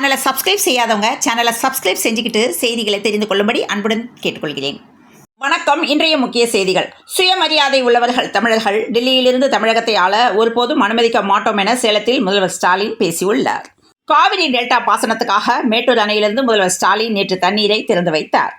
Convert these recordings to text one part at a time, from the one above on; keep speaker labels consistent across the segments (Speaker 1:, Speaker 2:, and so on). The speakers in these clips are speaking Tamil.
Speaker 1: சேனலை சப்ஸ்கிரைப் செய்யாதவங்க சேனலை சப்ஸ்கிரைப் செஞ்சுக்கிட்டு செய்திகளை தெரிந்து கொள்ளும்படி அன்புடன் கேட்டுக்கொள்கிறேன். வணக்கம். இன்றைய முக்கிய செய்திகள். சுயமரியாதை உள்ளவர்கள் தமிழர்கள் டெல்லியிலிருந்து தமிழகத்தை ஆள ஒருபோதும் அனுமதிக்க மாட்டோம் என சேலத்தில் முதல்வர் ஸ்டாலின் பேசியுள்ளார். காவிரி டெல்டா பாசனத்துக்காக மேட்டூர் அணையிலிருந்து முதல்வர் ஸ்டாலின் நேற்று தண்ணீரை திறந்து வைத்தார்.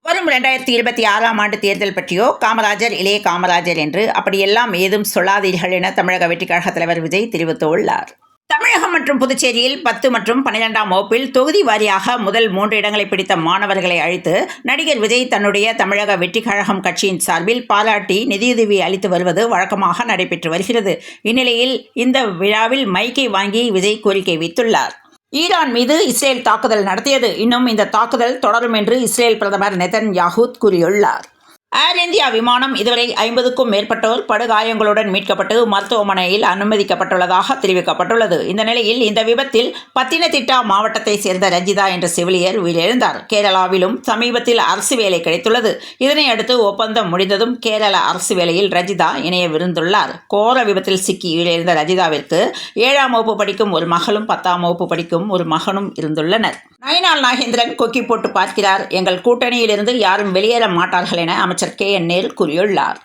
Speaker 1: வரும் 2026ஆம் ஆண்டு தேர்தல் பற்றியோ காமராஜர் இளைய காமராஜர் என்று அப்படியெல்லாம் ஏதும் சொல்லாதீர்கள் என தமிழக வெற்றிக் கழக தலைவர் விஜய் தெரிவித்துள்ளார். தமிழகம் மற்றும் புதுச்சேரியில் 10 மற்றும் 12ஆம் வகுப்பில் தொகுதி வாரியாக முதல் 3 இடங்களை பிடித்த மாணவர்களை அழைத்து நடிகர் விஜய் தன்னுடைய தமிழக வெற்றிக் கழகம் கட்சியின் சார்பில் பாராட்டி நிதியுதவி அளித்து வருவது வழக்கமாக நடைபெற்று வருகிறது. இந்நிலையில் இந்த விழாவில் மைக்கை வாங்கி விஜய் கோரிக்கை வைத்துள்ளார். ஈரான் மீது இஸ்ரேல் தாக்குதல் நடத்தியது. இன்னும் இந்த தாக்குதல் தொடரும் என்று இஸ்ரேல் பிரதமர் நெதன்யாஹூ கூறியுள்ளார். ஏர் இந்தியா விமானம் இதுவரை 50க்கும் மேற்பட்டோர் படுகாயங்களுடன் மீட்கப்பட்டு மருத்துவமனையில் அனுமதிக்கப்பட்டுள்ளதாக தெரிவிக்கப்பட்டுள்ளது. இந்த நிலையில் இந்த விபத்தில் பத்தினதிட்டா மாவட்டத்தை சேர்ந்த ரஞ்சிதா என்ற செவிலியர் உயிரிழந்தார். கேரளாவிலும் சமீபத்தில் அரசு வேலை கிடைத்துள்ளது. இதனை அடுத்து ஒப்பந்தம் முடிந்ததும் கேரள அரசு வேலையில் ரஞ்சிதா இணையவிருந்துள்ளார். கோர விபத்தில் சிக்கி உயிரிழந்த ரஞ்சிதாவிற்கு 7ஆம் வகுப்பு படிக்கும் ஒரு மகளும் 10ஆம் வகுப்பு படிக்கும் ஒரு மகனும் இருந்துள்ளனர். நயினார் நாகேந்திரன் கொக்கி போட்டு பார்க்கிறார். எங்கள் கூட்டணியிலிருந்து யாரும் வெளியேற மாட்டார்கள் என அமைச்சர் KN நேரு கூறியுள்ளார்.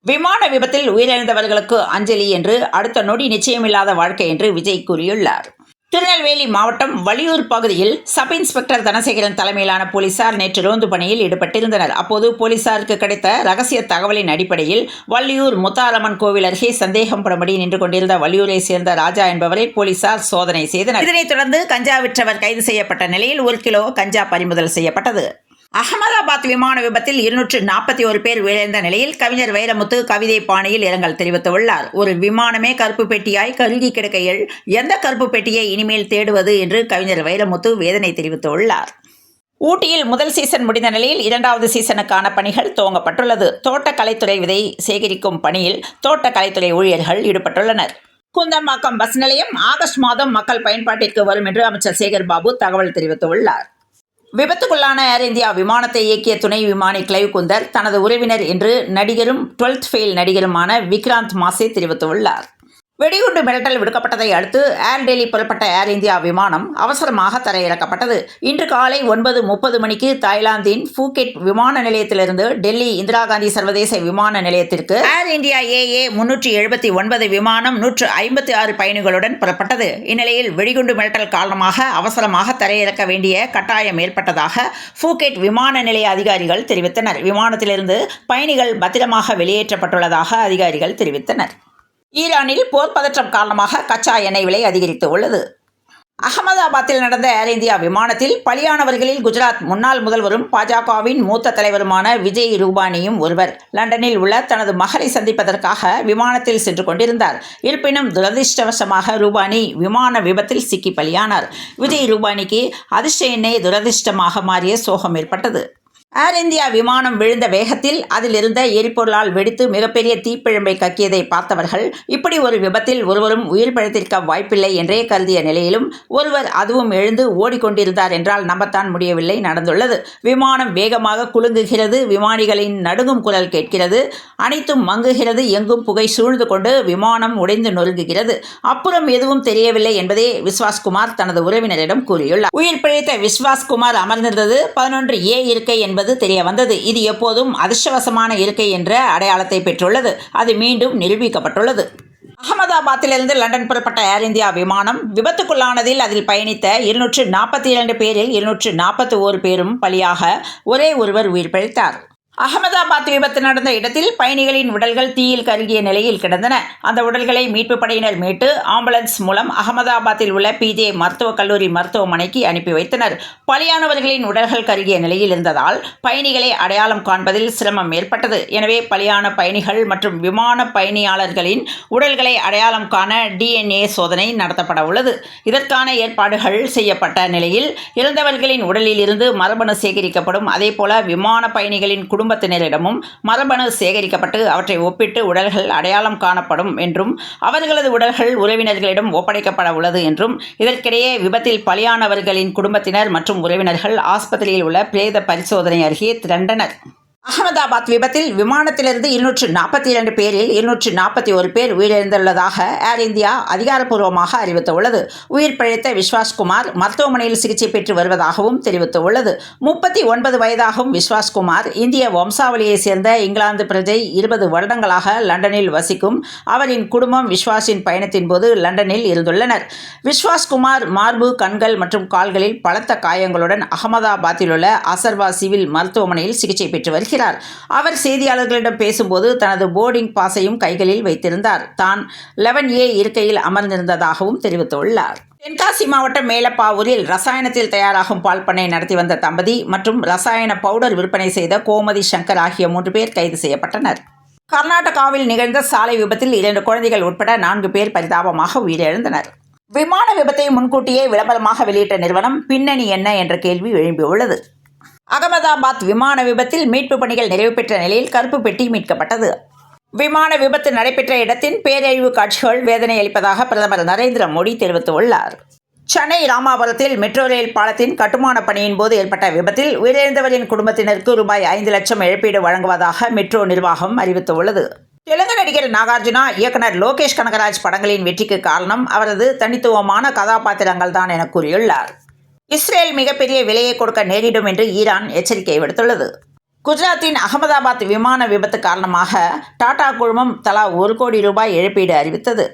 Speaker 1: விமான விபத்தில் உயிரிழந்தவர்களுக்கு அஞ்சலி என்று அடுத்த நொடி நிச்சயமில்லாத வாழ்க்கை என்று விஜய் கூறியுள்ளார். திருநெல்வேலி மாவட்டம் வள்ளியூர் பகுதியில் சப் இன்ஸ்பெக்டர் தனசேகரன் தலைமையிலான போலீசார் நேற்று ரோந்து பணியில் ஈடுபட்டிருந்தனர். அப்போது போலீசாருக்கு கிடைத்த ரகசிய தகவலின் அடிப்படையில் வள்ளியூர் முத்தாரம்மன் கோவில் அருகே சந்தேகப்படும்படி நின்று கொண்டிருந்த வள்ளியூரை சேர்ந்த ராஜா என்பவரை போலீசார் சோதனை செய்தனர். இதனைத் தொடர்ந்து கஞ்சா விற்றவர் கைது செய்யப்பட்ட நிலையில் 1 கிலோ கஞ்சா பறிமுதல் செய்யப்பட்டது. அகமதாபாத் விமான விபத்தில் 241 பேர் உயிரிழந்த நிலையில் கவிஞர் வைரமுத்து கவிதை பாணியில் இரங்கல் தெரிவித்துள்ளார். ஒரு விமானமே கருப்பு பெட்டியாய் கருகி கிடக்கையில் எந்த கருப்பு பெட்டியை இனிமேல் தேடுவது என்று கவிஞர் வைரமுத்து வேதனை தெரிவித்துள்ளார். ஊட்டியில் முதல் சீசன் முடிந்த நிலையில் 2வது சீசனுக்கான பணிகள் துவங்கப்பட்டுள்ளது. தோட்டக்கலைத்துறை விதை சேகரிக்கும் பணியில் தோட்டக்கலைத்துறை ஊழியர்கள் ஈடுபட்டுள்ளனர். குந்தம்பாக்கம் பஸ் நிலையம் ஆகஸ்ட் மாதம் மக்கள் பயன்பாட்டிற்கு வரும் என்று அமைச்சர் சேகர் பாபு தகவல் தெரிவித்துள்ளார். விபத்துக்குள்ளான ஏர் இந்தியா விமானத்தை இயக்கிய துணை விமானி கிளைவ் குந்தர் தனது உறவினர் என்று நடிகரும் 12th ஃபெயில் நடிகருமான விக்ராந்த் மாசே தெரிவித்துள்ளார். வெடிகுண்டு மிரட்டல் விடுக்கப்பட்டதை அடுத்து ஏர் டெல்லி புறப்பட்ட ஏர் இந்தியா விமானம் அவசரமாக தரையிறக்கப்பட்டது. இன்று காலை 9:30 மணிக்கு தாய்லாந்தின் பூகெட் விமான நிலையத்திலிருந்து டெல்லி இந்திரா காந்தி சர்வதேச விமான நிலையத்திற்கு ஏர் இந்தியா AA 379 விமானம் 156 பயணிகளுடன் புறப்பட்டது. இந்நிலையில் வெடிகுண்டு மிரட்டல் காரணமாக அவசரமாக தரையிறக்க வேண்டிய கட்டாயம் ஏற்பட்டதாக பூகெட் விமான நிலைய அதிகாரிகள் தெரிவித்தனர். விமானத்திலிருந்து பயணிகள் பத்திரமாக வெளியேற்றப்பட்டுள்ளதாக அதிகாரிகள் தெரிவித்தனர். ஈரானில் போர் பதற்றம் காரணமாக கச்சா எண்ணெய் விலை அதிகரித்து உள்ளது. அகமதாபாத்தில் நடந்த ஏர் இந்தியா விமானத்தில் பலியானவர்களில் குஜராத் முன்னாள் முதல்வரும் பாஜகவின் மூத்த தலைவருமான விஜய் ரூபானியும் ஒருவர். லண்டனில் உள்ள தனது மகளை சந்திப்பதற்காக விமானத்தில் சென்று கொண்டிருந்தார். இருப்பினும் துரதிர்ஷ்டவசமாக ரூபானி விமான விபத்தில் சிக்கி பலியானார். விஜய் ரூபானிக்கு அதிர்ஷ்ட எண்ணெய் துரதிர்ஷ்டமாக மாறிய சோகம் ஏற்பட்டது. ஏர் இந்தியா விமானம் விழுந்த வேகத்தில் அதில் இருந்த எரிபொருளால் வெடித்து மிகப்பெரிய தீப்பிழம்பை கக்கியதை பார்த்தவர்கள் இப்படி ஒரு விபத்தில் ஒருவரும் உயிர் பிழைத்திருக்க வாய்ப்பில்லை என்றே கருதிய நிலையிலும் ஒருவர் அதுவும் எழுந்து ஓடிக்கொண்டிருந்தார் என்றால் நம்பத்தான் முடியவில்லை நடந்துள்ளது. விமானம் வேகமாக குலுங்குகிறது. விமானிகளின் நடுங்கும் குரல் கேட்கிறது. அனைத்தும் மங்குகிறது. எங்கும் புகை சூழ்ந்து கொண்டு விமானம் உடைந்து நொறுங்குகிறது. அப்புறம் எதுவும் தெரியவில்லை என்பதே விஸ்வாஸ்குமார் தனது உறவினரிடம் கூறியுள்ளார். உயிர் பிழைத்த விஸ்வாஸ்குமார் அமர்ந்திருந்தது 11A இருக்கை என்பது தெரிய வந்தது. இது எப்போதும் அதிர்ஷ்டவசமான இருக்கை என்ற அடையாளத்தை பெற்றுள்ளது. அது மீண்டும் நிரூபிக்கப்பட்டுள்ளது. அகமதாபாத்திலிருந்து லண்டன் புறப்பட்ட ஏர் இந்தியா விமானம் விபத்துக்குள்ளானதில் அதில் பயணித்த 242 பேரில் 241 பேரும் பலியாக ஒரே ஒருவர் உயிர் பிழைத்தார். அகமதாபாத் விபத்து நடந்த இடத்தில் பயணிகளின் உடல்கள் தீயில் கருகிய நிலையில் கிடந்தன. அந்த உடல்களை மீட்பு படையினர் மீட்டு ஆம்புலன்ஸ் மூலம் அகமதாபாத்தில் உள்ள PJ மருத்துவக் கல்லூரி மருத்துவமனைக்கு அனுப்பி வைத்தனர். பலியானவர்களின் உடல்கள் கருகிய நிலையில் இருந்ததால் பயணிகளை அடையாளம் காண்பதில் சிரமம் ஏற்பட்டது. எனவே பலியான பயணிகள் மற்றும் விமான பயணியாளர்களின் உடல்களை அடையாளம் காண DNA சோதனை நடத்தப்பட உள்ளது. இதற்கான ஏற்பாடுகள் செய்யப்பட்ட நிலையில் இறந்தவர்களின் உடலில் இருந்து மரபணு சேகரிக்கப்படும். அதேபோல விமான பயணிகளின் குடும்பத்தினரிடமும் மரபணு சேகரிக்கப்பட்டு அவற்றை ஒப்பிட்டு உடல்கள் அடையாளம் காணப்படும் என்றும் அவர்களது உடல்கள் உறவினர்களிடம் ஒப்படைக்கப்பட உள்ளது என்றும். இதற்கிடையே விபத்தில் பலியானவர்களின் குடும்பத்தினர் மற்றும் உறவினர்கள் ஆஸ்பத்திரியில் உள்ள பிரேத பரிசோதனை அருகே திரண்டனர். அகமதாபாத் விபத்தில் விமானத்திலிருந்து 242 பேரில் 241 பேர் உயிரிழந்துள்ளதாக ஏர் இந்தியா அதிகாரப்பூர்வமாக அறிவித்துள்ளது. உயிர் பிழைத்த விஸ்வாஸ்குமார் மருத்துவமனையில் சிகிச்சை பெற்று வருவதாகவும் தெரிவித்துள்ளது. 39 வயதாகும் விஸ்வாஸ்குமார் இந்திய வம்சாவளியை சேர்ந்த இங்கிலாந்து பிரஜை. 20 வருடங்களாக லண்டனில் வசிக்கும் அவரின் குடும்பம் விஸ்வாஸின் பயணத்தின் போது லண்டனில் இருந்துள்ளனர். விஸ்வாஸ்குமார் மார்பு, கண்கள் மற்றும் கால்களில் பலத்த காயங்களுடன் அகமதாபாத்தில் உள்ள அசர்வா சிவில் மருத்துவமனையில் சிகிச்சை பெற்று வருகிறார். அவர் செய்தியாளர்களிடம் பேசும்போது தனது போர்டிங் பாஸையும் கைகளில் வைத்திருந்தார். தான் 11A இருக்கையில் அமர்ந்திருந்ததாகவும் தெரிவித்துள்ளார். தென்காசி மாவட்டம் மேலப்பாவூரில் ரசாயனத்தில் தயாராகும் பால் பண்ணை நடத்தி வந்த தம்பதி மற்றும் ரசாயன பவுடர் விற்பனை செய்த கோமதி சங்கர் ஆகிய 3 பேர் கைது செய்யப்பட்டனர். கர்நாடகாவில் நிகழ்ந்த சாலை விபத்தில் 2 குழந்தைகள் உட்பட 4 பேர் பரிதாபமாக உயிரிழந்தனர். விமான விபத்தை முன்கூட்டியே விளம்பரமாக வெளியிட்ட நிறுவனம் பின்னணி என்ன என்ற கேள்வி எழும்பியுள்ளது. அகமதாபாத் விமான விபத்தில் மீட்பு பணிகள் நிறைவு பெற்ற நிலையில் கருப்பு பெட்டி மீட்கப்பட்டது. விமான விபத்து நடைபெற்ற இடத்தின் பேரழிவு காட்சிகள் வேதனை அளிப்பதாக பிரதமர் நரேந்திர மோடி தெரிவித்துள்ளார். சென்னை ராமாபுரத்தில் மெட்ரோ ரயில் பாலத்தின் கட்டுமான பணியின் போது ஏற்பட்ட விபத்தில் உயிரிழந்தவரின் குடும்பத்தினருக்கு ரூபாய் 5 லட்சம் இழப்பீடு வழங்குவதாக மெட்ரோ நிர்வாகம் அறிவித்துள்ளது. தெலுங்கு நடிகர் நாகார்ஜுனா இயக்குனர் லோகேஷ் கனகராஜ் படங்களின் வெற்றிக்கு காரணம் அவரது தனித்துவமான கதாபாத்திரங்கள் தான் என கூறியுள்ளார். இஸ்ரேல் மிகப்பெரிய விலையை கொடுக்க நேரிடும் என்று ஈரான் எச்சரிக்கை விடுத்துள்ளது. குஜராத்தின் அகமதாபாத் விமான விபத்து காரணமாக டாடா குழுமம் தலா 1 கோடி ரூபாய் இழப்பீடு அறிவித்தது.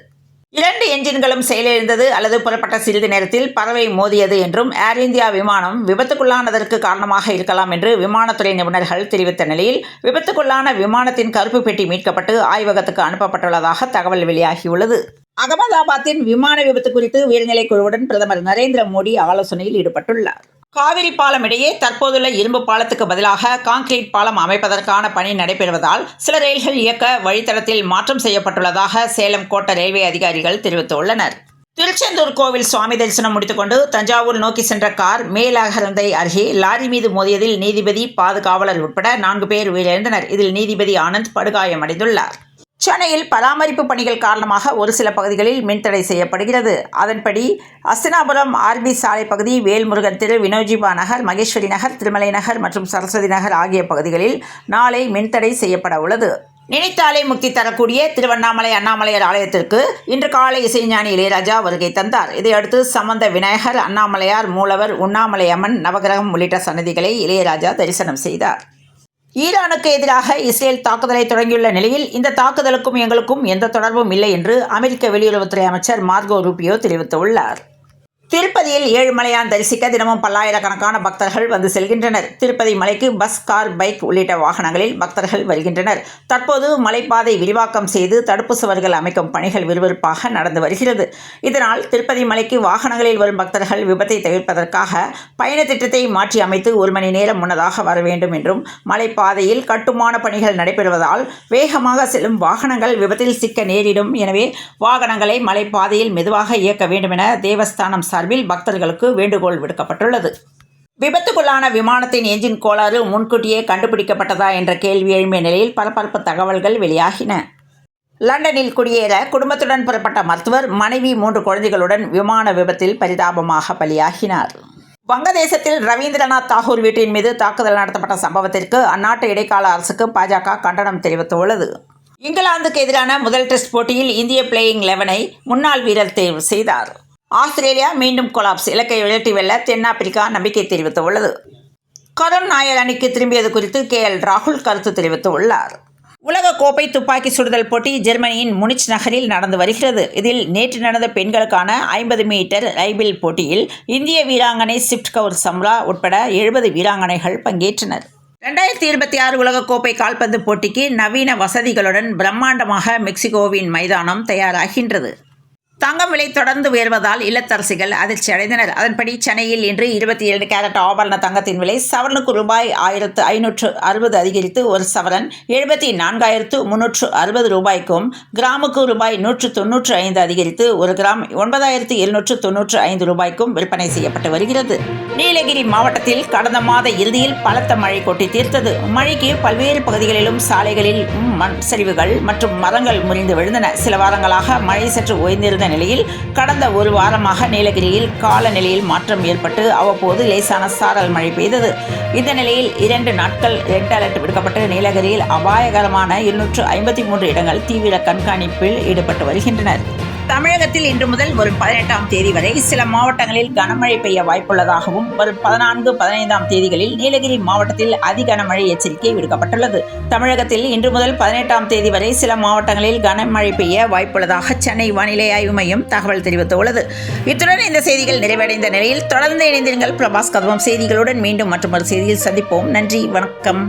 Speaker 1: 2 என்ஜின்களும் செயலிழந்தது அல்லது புறப்பட்ட சிறிது நேரத்தில் பறவை மோதியது என்றும் ஏர் இந்தியா விமானம் விபத்துக்குள்ளானதற்கு காரணமாக இருக்கலாம் என்று விமானத்துறை நிபுணர்கள் தெரிவித்த நிலையில் விபத்துக்குள்ளான விமானத்தின் கருப்பு பெட்டி மீட்கப்பட்டு ஆய்வகத்துக்கு அனுப்பப்பட்டுள்ளதாக தகவல் வெளியாகியுள்ளது. அகமதாபாத்தின் விமான விபத்து குறித்து உயர்நிலை குழுவுடன் பிரதமர் நரேந்திர மோடி ஆலோசனையில் ஈடுபட்டுள்ளார். காவிரி பாலம் இடையே தற்போதுள்ள இரும்பு பாலத்துக்கு பதிலாக கான்கிரீட் பாலம் அமைப்பதற்கான பணி நடைபெறுவதால் சில ரயில்கள் இயக்க வழித்தடத்தில் மாற்றம் செய்யப்பட்டுள்ளதாக சேலம் கோட்ட ரயில்வே அதிகாரிகள் தெரிவித்துள்ளனர். திருச்செந்தூர் கோவில் சுவாமி தரிசனம் முடித்துக்கொண்டு தஞ்சாவூர் நோக்கி சென்ற கார் மேலகரந்தை அருகே லாரி மீது மோதியதில் நீதிபதி, பாதுகாவலர் உட்பட 4 பேர் உயிரிழந்தனர். இதில் நீதிபதி ஆனந்த் படுகாயமடைந்துள்ளார். சென்னையில் பராமரிப்பு பணிகள் காரணமாக ஒரு சில பகுதிகளில் மின்தடை செய்யப்படுகிறது. அதன்படி அஸ்தினாபுரம் ஆர்பி சாலை பகுதி, வேல்முருகன் தெரு, வினோஜிபா நகர், மகேஸ்வரி நகர், திருமலை நகர் மற்றும் சரஸ்வதி நகர் ஆகிய பகுதிகளில் நாளை மின்தடை செய்யப்பட உள்ளது. நினைத்தாலே முக்தி தரக்கூடிய திருவண்ணாமலை அண்ணாமலையார் ஆலயத்திற்கு இன்று காலை இசைஞானி இளையராஜா வருகை தந்தார். இதையடுத்து சம்பந்த விநாயகர், அண்ணாமலையார், மூலவர், உண்ணாமலை அம்மன், நவகிரகம் உள்ளிட்ட சன்னதிகளை இளையராஜா தரிசனம் செய்தார். ஈரானுக்கு எதிராக இஸ்ரேல் தாக்குதலை தொடங்கியுள்ள நிலையில் இந்த தாக்குதலுக்கும் எங்களுக்கும் எந்த தொடர்பும் இல்லை என்று அமெரிக்க வெளியுறவுத்துறை அமைச்சர் மார்கோ ரூபியோ தெரிவித்துள்ளார். திருப்பதியில் ஏழுமலையான் தரிசிக்க தினமும் பல்லாயிரக்கணக்கான பக்தர்கள் வந்து செல்கின்றனர். திருப்பதி மலைக்கு பஸ், கார், பைக் உள்ளிட்ட வாகனங்களில் பக்தர்கள் வருகின்றனர். தற்போது மலைப்பாதை விரிவாக்கம் செய்து தடுப்பு சுவர்கள் அமைக்கும் பணிகள் விறுவிறுப்பாக நடந்து வருகிறது. இதனால் திருப்பதி மலைக்கு வாகனங்களில் வரும் பக்தர்கள் விபத்தை தவிர்ப்பதற்காக பயண திட்டத்தை மாற்றி அமைத்து 1 மணி நேரம் முன்னதாக வர வேண்டும் என்றும், மலைப்பாதையில் கட்டுமான பணிகள் நடைபெறுவதால் வேகமாக செல்லும் வாகனங்கள் விபத்தில் சிக்க நேரிடும். எனவே வாகனங்களை மலைப்பாதையில் மெதுவாக இயக்க வேண்டும் என தேவஸ்தானம் சார்பில் பக்தர்களுக்கு வேண்டுகோள் விடுக்கப்பட்டுள்ளது. விபத்துக்குள்ளான விமானத்தின் என்ஜின் கோளாறு முன்கூட்டியே கண்டுபிடிக்கப்பட்டதா என்ற கேள்வி எழும்பிய நிலையில் பரபரப்பு தகவல்கள் வெளியாகின. லண்டனில் குடியேற குடும்பத்துடன் புறப்பட்ட மருத்துவர் மனைவி 3 குழந்தைகளுடன் விமான விபத்தில் பரிதாபமாக பலியாகினார். வங்கதேசத்தில் ரவீந்திரநாத் தாகூர் வீட்டின் மீது தாக்குதல் நடத்தப்பட்ட சம்பவத்திற்கு அந்நாட்டு இடைக்கால அரசுக்கு பாஜக கண்டனம் தெரிவித்துள்ளது. இங்கிலாந்துக்கு எதிரான முதல் டெஸ்ட் போட்டியில் இந்திய பிளேயிங் 11ஐ முன்னாள் வீரர் தேர்வு செய்தார். ஆஸ்திரேலியா மீண்டும் கொலாப்ஸ், இலக்கை விரட்டி வெல்ல தென்னாப்பிரிக்கா நம்பிக்கை தெரிவித்துள்ளது. கருண் நாயர் அணிக்கு திரும்பியது குறித்து KL ராகுல் கருத்து தெரிவித்துள்ளார். உலக கோப்பை துப்பாக்கி சுடுதல் போட்டி ஜெர்மனியின் முனிச் நகரில் நடந்து வருகிறது. இதில் நேற்று நடந்த பெண்களுக்கான 50 மீட்டர் ரைபிள் போட்டியில் இந்திய வீராங்கனை சிஃப்ட் கவுர் சம்ரா உட்பட 70 வீராங்கனைகள் பங்கேற்றனர். 2026 உலகக்கோப்பை கால்பந்து போட்டிக்கு நவீன வசதிகளுடன் பிரம்மாண்டமாக மெக்சிகோவின் மைதானம் தயாராகின்றது. தங்கம் விலை தொடர்ந்து உயர்வதால் இல்லத்தரசிகள் அதிர்ச்சி அடைந்தனர். அதன்படி சென்னையில் இன்று 22 கேரட் ஆபரண தங்கத்தின் விலை சவரனுக்கு ரூபாய் 1560 அதிகரித்து ஒரு சவரன் 74,360 ரூபாய்க்கும், கிராமுக்கு ரூபாய் 195 அதிகரித்து ஒரு கிராம் 9,795 ரூபாய்க்கும் விற்பனை செய்யப்பட்டு வருகிறது. நீலகிரி மாவட்டத்தில் கடந்த மாத இறுதியில் பலத்த மழை கொட்டி தீர்த்தது. மழைக்கு பல்வேறு பகுதிகளிலும் சாலைகளில் மண் சரிவுகள் மற்றும் மரங்கள் முறிந்து விழுந்தன. சில வாரங்களாக மழை சற்று ஓய்ந்திருந்த நிலையில் கடந்த ஒரு வாரமாக நீலகிரியில் காலநிலையில் மாற்றம் ஏற்பட்டு அவ்வப்போது லேசான சாரல் மழை பெய்தது. இந்த நிலையில் 2 நாட்கள் ரெட் அலர்ட் விடுக்கப்பட்டு நீலகிரியில் அபாயகரமான 253 இடங்கள் தீவிர கண்காணிப்பில் ஈடுபட்டு வருகின்றனர். தமிழகத்தில் இன்று முதல் வரும் 18ஆம் தேதி வரை சில மாவட்டங்களில் கனமழை பெய்ய வாய்ப்புள்ளதாகவும் வரும் 14, 15ஆம் தேதிகளில் நீலகிரி மாவட்டத்தில் அதி கனமழை எச்சரிக்கை விடுக்கப்பட்டுள்ளது. தமிழகத்தில் இன்று முதல் 18ஆம் தேதி வரை சில மாவட்டங்களில் கனமழை பெய்ய வாய்ப்புள்ளதாக சென்னை வானிலை ஆய்வு மையம் தகவல் தெரிவித்துள்ளது. இத்துடன் இந்த செய்திகள் நிறைவடைந்த நிலையில் தொடர்ந்து இணைந்திருங்கள் பிரபாஸ் கதவம் செய்திகளுடன். மீண்டும் மற்றொரு செய்தியில் சந்திப்போம். நன்றி, வணக்கம்.